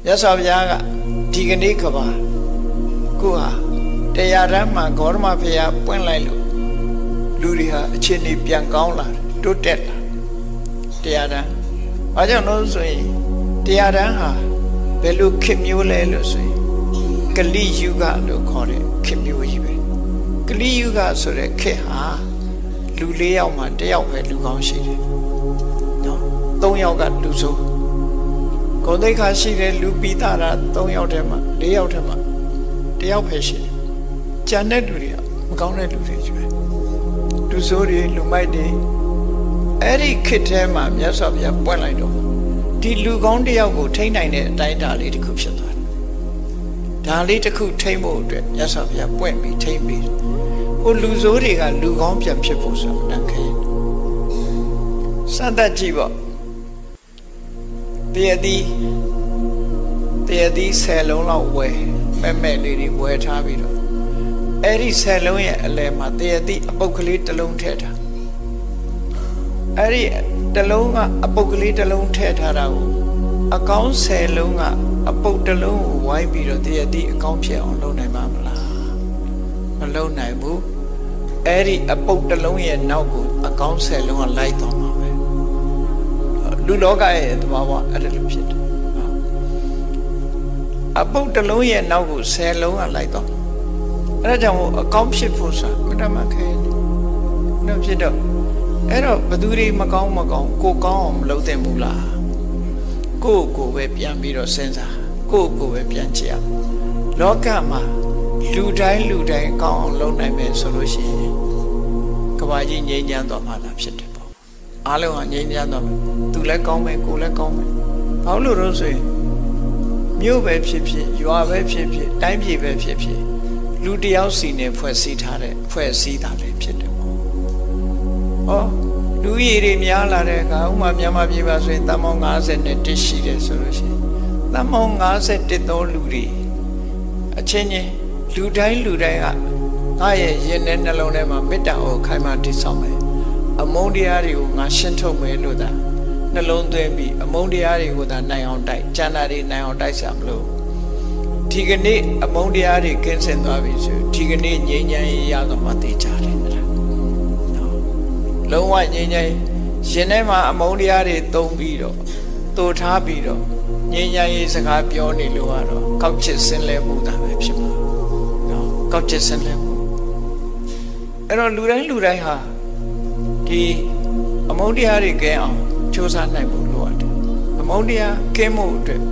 မြတ်စွာဘုရားကဒီကနေ့ကဘာကိုဟာတရားဓမ္မဂေါရမဘုရားပွင့်လိုက်လို့လူတွေဟာအခြေအနေပြန်ကောင်းလာတယ်တိုးတက်လာတရားဓမ္မဘာကြောင့်လို့ဆိုရင်တရားဓမ္မဟာဘယ်လိုခေတ်မျိုးလဲလို့ဆိုရင်ကလိယုဂလို့ခေါ်တဲ့ခေတ်မျိုးကြီးပဲကလိယုဂဆိုတဲ့ခေတ်ဟာလူ၄ယောက်မှ၁ယောက်ပဲလူကောင်းရှိတယ်နော်၃ယောက်ကလူဆိုးဂုဏ်သိက္ခာရှိတဲ့လူပိသတာ၃ယောက်ထဲမှာ၄ယောက်ထဲမှာ၁ယောက်ပဲရှိတယ်ကျန်တဲ့လူတွေကမကောင်းတဲ့လူတွေကြီးပဲလူဆိုးတွေလူမိုက်တွေအဲ့ဒီခေတ်ထဲမှာမြတ်စွာဘုရားပွင့်လိုက်တော့ဒီလူကောင်းတစ်ယောက်ကိုထိန်းနိုင်တဲ့အတိုင်းအတာလေးတစ်ခုဖြစ်သွားတယ်ဒါလေးတစ်ခုထိန်းဖို့အတွက်မြတ်စွာဘုရားပွင့်ပြီးထိန်းပြီးဟိုလူဆိုးတွေကလူကောင်းပြန်ဖြစ်ဖို့ဆိုတာတန်ခဲစသတ်ကြည့်ပေါ့တရသည်10လုံးလောက်ဝယ်မဲ့လေးတွေဝယ်ထားပြီးတော့အဲ့ဒီ10လုံးရဲ့အလယ်မှာတရသည်အပုတ်ကလေးတစ်လုံးထည့်ထားအဲ့ဒီတစ်လုံးကအပုတ်ကလေးတစ်လုံးထည့်ထားတာကိုအကောင်း10လုံးကအပုတ်တစ်လုံးကိုဝိုင်းပြီးတော့တရသည်အကောင်းဖြစ်အောင်လုပ်နိုင်မှာမလားမလုပ်နိုင်ဘူးအဲ့ဒီအပုတ်တစ်လုံးရဲ့နောက်ကိုအကောင်း10လုံးကလိုက်သွားမှာပဲလူလောကရဲ့သဘာဝအဲ့ဒါလိုဖြစ်တယ်အပုတ်တစ်လုံးရဲ့နောက်ကို10လုံးကလိုက်သွားအဲ့ဒါကြောင့်အကောင်းဖြစ်ဖို့ဆိုတာမတမခဲနေဖြစ်တော့အဲ့တော့ဘသူတွေမကောင်းကိုကောင်းအောင်မလုပ်သင့်ဘူးလားကိုပဲပြန်ပြီးတော့စဉ်းစားကိုပဲပြန်ကြည့်ရလောကမှာလူတိုင်းကောင်းအောင်လုပ်နိုင်မယ်ဆိုလို့ရှိရင်ကဘာကြီးငြိမ်းချမ်းသွားမှသာဖြစ်တယ်ပေါ့အားလုံးကငြိမ်းချမ်းသွားမယ်သူလည်းကောင်းမယ်ကိုလည်းကောင်းမယ်ဘာလို့လို့ဆိုရင်မြို့ပဲဖြစ်ဖြစ်ရွာပဲဖြစ်ဖြစ်တိုင်းပြည်ပဲဖြစ်ဖြစ်လူတယောက်စီနဲ့ဖွဲ့စည်းထားတဲ့ဖွဲ့စည်းတာလည်းဖြစ်တယ်ပေါ့ဟောလူရည်တွေများလာတဲ့အခါဥမာမြန်မာပြည်ပါဆိုရင်တန်ပေါင်း51ရှိတယ်ဆိုလို့ရှိရင်တန်ပေါင်း51သောလူတွေအချင်းချင်းလူတိုင်းကငါရဲ့ရင်ထဲနှလုံးထဲမှာမေတ္တာကိုခိုင်မာတည်ဆောက်မယ်အမုန်းတရားတွေကိုငါရှင်းထုတ်မယ်လို့သာနှလုံးသွင်းပြီးအမုန်းတရားတွေကိုသာနိုင်အောင်တိုက်ကျန်တာတွေနိုင်အောင်တိုက်စားမလို့ဒီကနေ့အမုန်းတရားတွေကင်းစင်သွားပြီဆိုဒီကနေ့ငြိမ်းချမ်းရေးရတော့မှသိကြတယ်မလားလုံးဝငြိမ်းချမ်းရင်ထဲမှာအမုန်းတရားတွေသုံးပြီးတော့တိုးထားပြီးတော့ငြိမ်းချမ်းရေးစကားပြောနေလို့ကတော့ကောက်ချစ်စင်လဲမှုတာပဲဖြစ်မှာနော်ကောက်ချစ်စင်လဲမှုအဲ့တော့လူတိုင်းဟာဒီအမုန်းတရားတွေကင်းအောင်စူးစမ်းနိုင်ဖို့လိုအပ်တယ်အမုန်းတရားကင်းမှုအတွက်